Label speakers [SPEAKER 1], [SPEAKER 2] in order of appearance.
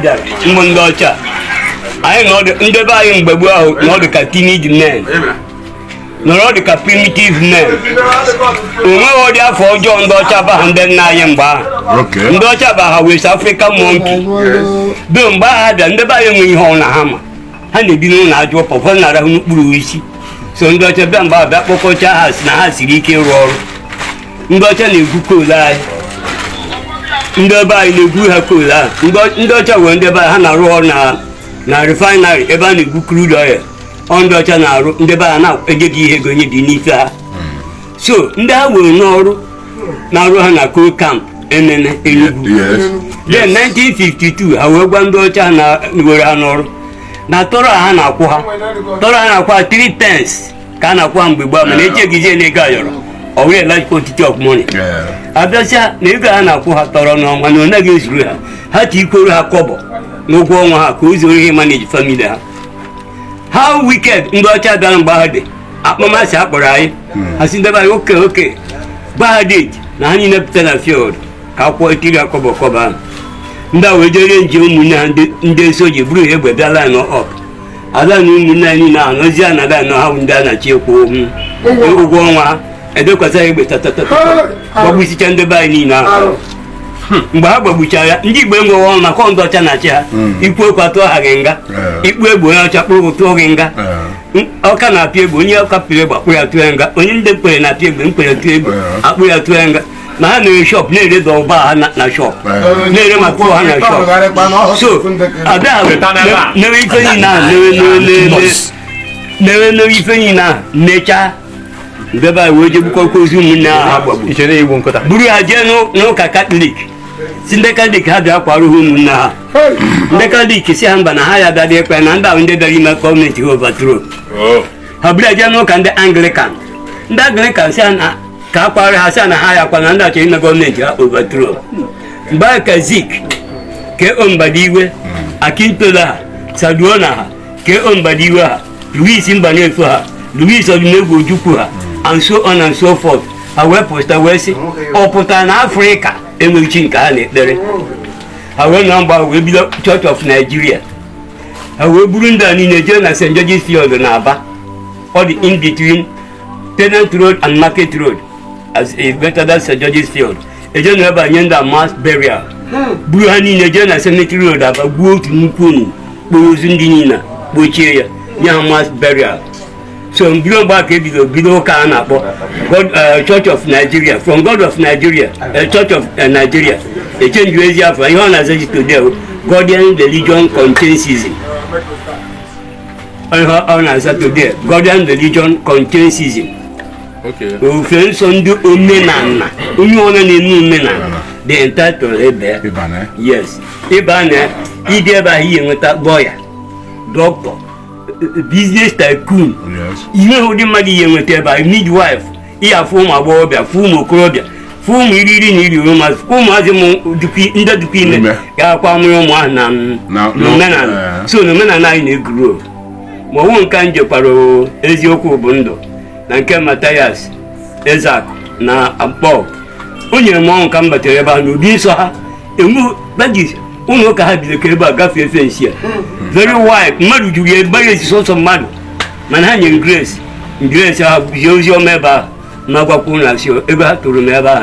[SPEAKER 1] Mundocha. I know the buying Babu, not the teenage men. Not the primitive men. We know there for John Dochaba and then Nayamba.
[SPEAKER 2] Okay.
[SPEAKER 1] Dochaba, West African monkey. Don't buy and the buying on a hammer. And they didn't know how to perform another Bruisi. So Docha Bamba, that Pococha has Nahasiki roll. Docha Nukula. Ndeba ile gu ha kola ndocha we ndeba ha na ro na refinery ebe na gu crude oil ndocha na ro ndeba na ejegi ihe gonye di n'ife so ndị ha we n'ọrụ na ro ha na coal camp enene Enugu. Then 1952 ha we gwa ndocha na were ha n'ọrụ na tọrọ ha na akwụ ha tọrọ ha na akwụ 3 pence ka na akwụ mgbe gba mana echegizie na ego ayọrọ or a large quantity of money. Abia nega na ku ha toro no ma no na ge zuru ha. Ha ti koru ha kobo. No go nwa ha ko zuru he manage family ha. How wicked ndo cha dan bahade. Akpama si akporo ayi. Asinda ba okay. Bahade na hani na pita na field. Ka ko etiri akobo koba. Nda we jere nje umunna nde soje buru he gbe dala no up. Ala nu umunna ni na no zia na da no ha nda na chi ko hu. Ugo nwa edo kwasa igbe tatata babusi chande bai ni na mgba babucha ya ndi igbe ngo won na ko ndo cha na cha ikwu kwa to hagenga ikwu egbo ya cha kpuru to hagenga oka na pie egbo onye oka pire gbakpu ya tuenga onye nde pere na pie egbo mpere tu egbo akpu ya tuenga na ha na shop na ere do ba na shop na ere ma ko ha na shop so ada na we ife ni na ne ife ni na necha Beba weje buko kozu munna agbabu ichere igbo nkota buru aje no ka Catholic sinde Catholic ha bia kwaru hu munna nde Catholic si hamba na ha ya dade ekwe na nda nde dari na community overthrow ha buru aje no ka nde Anglican si na ka kwaru ha sa na ha ya kwa na nda che na community overthrow ba ka zik ke ombadiwe akintola saduona ke ombadiwe Louis Mbanefu ha Louis Odunego Ojukwu ha and so on and so forth. I will post a West or put an Africa in which in Kane. I will number will be the Church of Nigeria. I will bring down in a journal St. George's Field in Aba or the in between Tenant Road and Market Road as a better than St. George's Field. A general by Yenda mass burial. Buhani in a journal Cemetery Road about Wood Mukunu, Bozundina, Bochea, Yam mass burial. So below back below Kana God Church of Nigeria from God of Nigeria, Church of Nigeria. A change Asia for you as today. Guardian religion contains season. On as today. Guardian religion contains season. Okay. We feel some do umenana. Uniona ni umenana. The entitled Ibane. Yes. Ibane. Ideba here with that boy. Doctor. Business tycoon. Yes. Even who the money you went by midwife. Here form a bobia, form a crobia, form really need you must form as a in the dependent. No man. So the men and I need grow. One can Japaro, Ezioko Bundo, Nanka Matthias, Ezak, na above. Only a monk come but about this or her. Badges. Uno ka have the cable gaffy fence here. Very wide, mad you get buried so some mad. Manhanian grace. Grace have your member. Nagakuna, so ever to remember.